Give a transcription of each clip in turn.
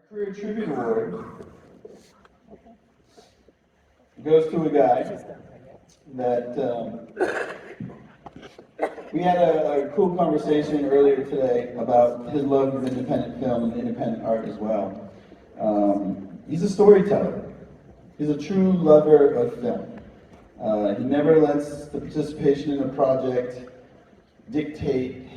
Career Tribute Award goes to a guy that we had a cool conversation earlier today about his love of independent film and independent art as well. He's a storyteller. He's a true lover of film. He never lets the participation in a project dictate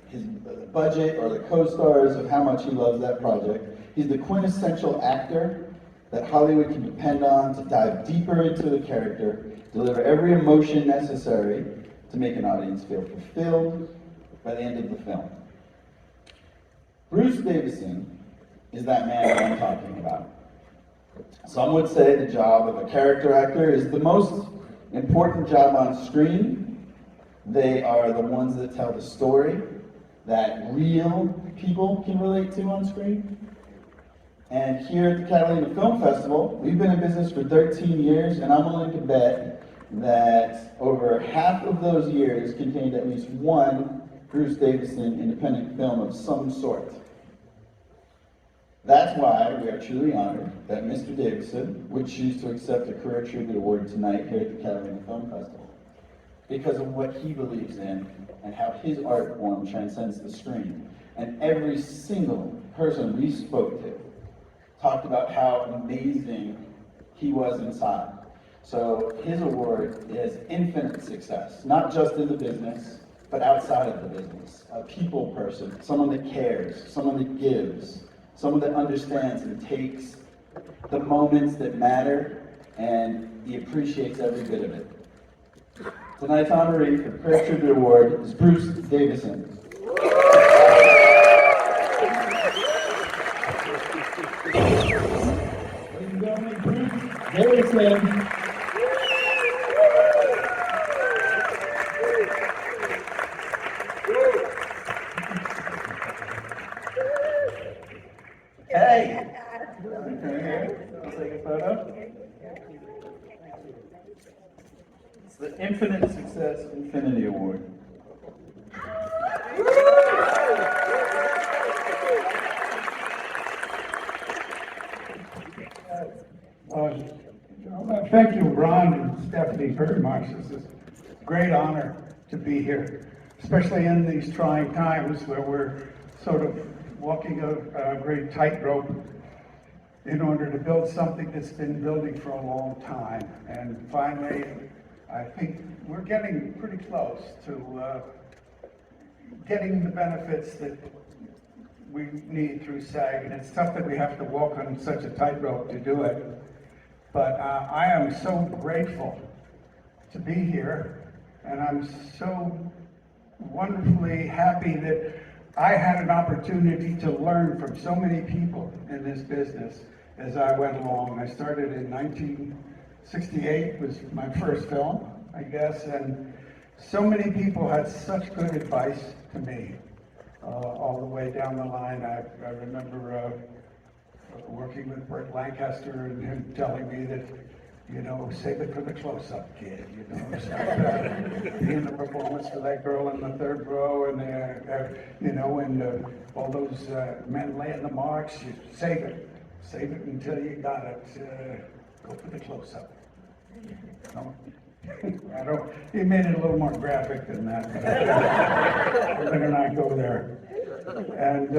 his budget or the co-stars of how much he loves that project. He's the quintessential actor that Hollywood can depend on to dive deeper into the character, deliver every emotion necessary to make an audience feel fulfilled by the end of the film. Bruce Davison is that man that I'm talking about. Some would say the job of a character actor is the most important job on screen. They are the ones that tell the story that real people can relate to on screen. And here at the Catalina Film Festival, we've been in business for 13 years, and I'm willing to bet that over half of those years contained at least one Bruce Davison independent film of some sort. That's why we are truly honored that Mr. Davison would choose to accept a Career Tribute Award tonight here at the Catalina Film Festival, because of what he believes in and how his art form transcends the screen. And every single person we spoke to talked about how amazing he was inside. So his award is infinite success, not just in the business, but outside of the business. A people person, someone that cares, someone that gives, someone that understands and takes the moments that matter, and he appreciates every bit of it. Tonight's honoree for the Career Tribute Award is Bruce Davison. Ladies and gentlemen, Bruce Davison. Hey! I'll take a photo. It's the Infinite Success Infinity Award. Thank you, Ron and Stephanie, very much. This is a great honor to be here, especially in these trying times where we're sort of walking a great tightrope in order to build something that's been building for a long time. And finally, I think we're getting pretty close to getting the benefits that we need through SAG. And it's tough that we have to walk on such a tightrope to do it. But I am so grateful to be here, and I'm so wonderfully happy that I had an opportunity to learn from so many people in this business as I went along. I started in 1968, was my first film, I guess, and so many people had such good advice to me all the way down the line. I remember working with Burt Lancaster and him telling me that, you know, save it for the close-up, kid, you know, being the performance for that girl in the third row, and you know, and all those men laying the marks, you save it until you got it, go for the close-up. No? I don't, he made it a little more graphic than that, but I better not go there. And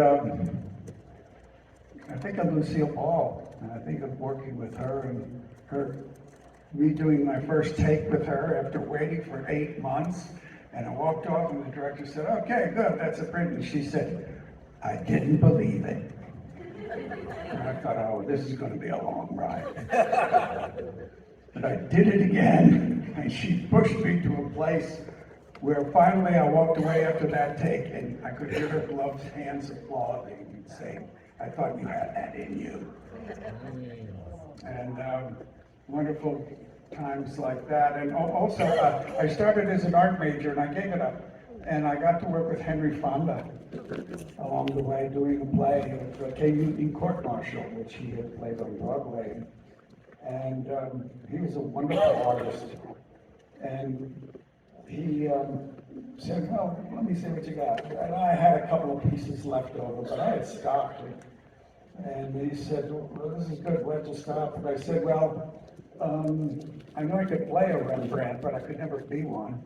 I think of Lucille Ball, and I think of working with her and me doing my first take with her after waiting for 8 months. And I walked off and the director said, "Okay, good, that's a print." And she said, "I didn't believe it." And I thought, oh, this is going to be a long ride. But I did it again, and she pushed me to a place where finally I walked away after that take, and I could hear her gloved hands applauding and saying, "I thought you had that in you." And wonderful times like that. And also, I started as an art major, and I gave it up. And I got to work with Henry Fonda along the way, doing a play of K. Newton Court Martial, which he had played on Broadway. And he was a wonderful artist. And he said, "Well, let me see what you got." And I had a couple of pieces left over, but I had stopped. And he said, well, this is good, where'd you stop? And I said, well, I know I could play a Rembrandt, but I could never be one.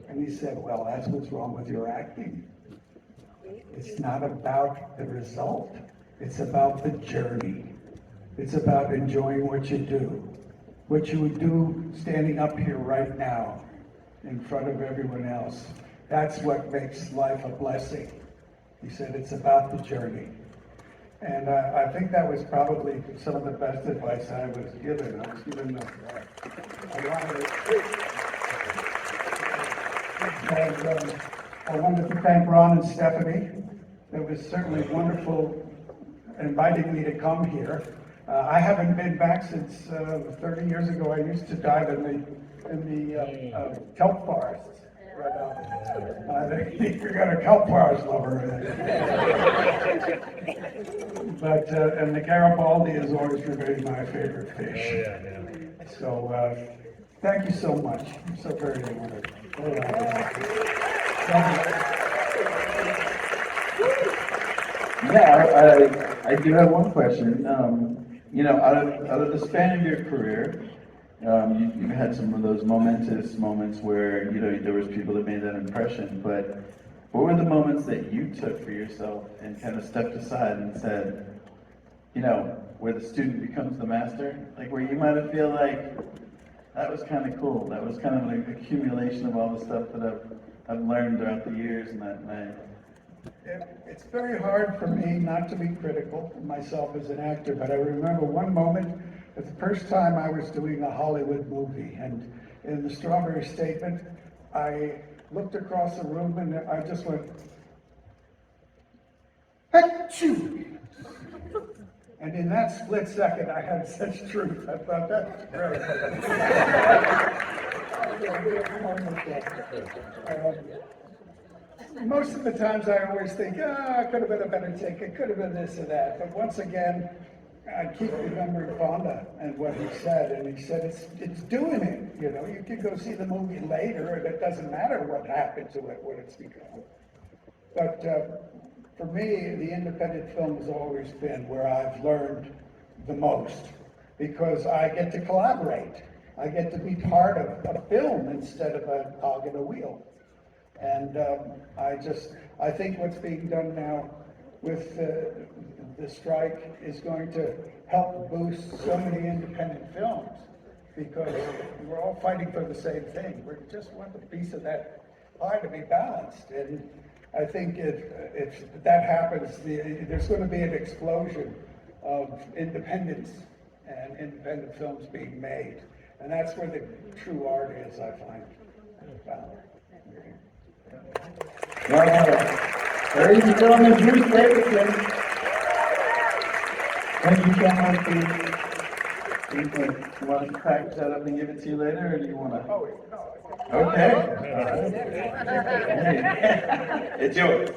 And he said, well, that's what's wrong with your acting. It's not about the result. It's about the journey. It's about enjoying what you do. What you would do standing up here right now in front of everyone else. That's what makes life a blessing. He said, it's about the journey. And I think that was probably some of the best advice I was given. I was given I wanted to thank Ron and Stephanie. It was certainly wonderful inviting me to come here. I haven't been back since 30 years ago. I used to dive in the kelp forests. Right out. You got a kelp forest lover. But and the Garibaldi has always remained my favorite fish. So thank you so much. I'm so very honored. Yeah, I do have one question. Out of the span of your career, you've had some of those momentous moments where, there was people that made that impression, but what were the moments that you took for yourself and kind of stepped aside and said, where the student becomes the master? Like where you might have feel like, that was kind of cool. That was kind of an accumulation of all the stuff that I've learned throughout the years and that. It's very hard for me not to be critical of myself as an actor, but I remember one moment, the first time I was doing a Hollywood movie, and in the Strawberry Statement, I looked across the room and I just went, achoo! And in that split second, I had such truth. I thought, that's great. Most of the times I always think, it could have been a better take, it could have been this or that. But once again, I keep remembering Fonda and what he said, and he said it's doing it. You can go see the movie later, and it doesn't matter what happened to it, what it's become. But for me, the independent film has always been where I've learned the most, because I get to collaborate. I get to be part of a film instead of a cog in a wheel. And I think what's being done now with the strike is going to help boost so many independent films, because we're all fighting for the same thing. We just want a piece of that pie to be balanced. And I think if that happens, there's going to be an explosion of independence and independent films being made. And that's where the true art is, I find. Ladies and gentlemen, Bruce Davison. Thank you so much. You want to package that up and give it to you later, or do you want to? Oh, no. Okay. It's yours.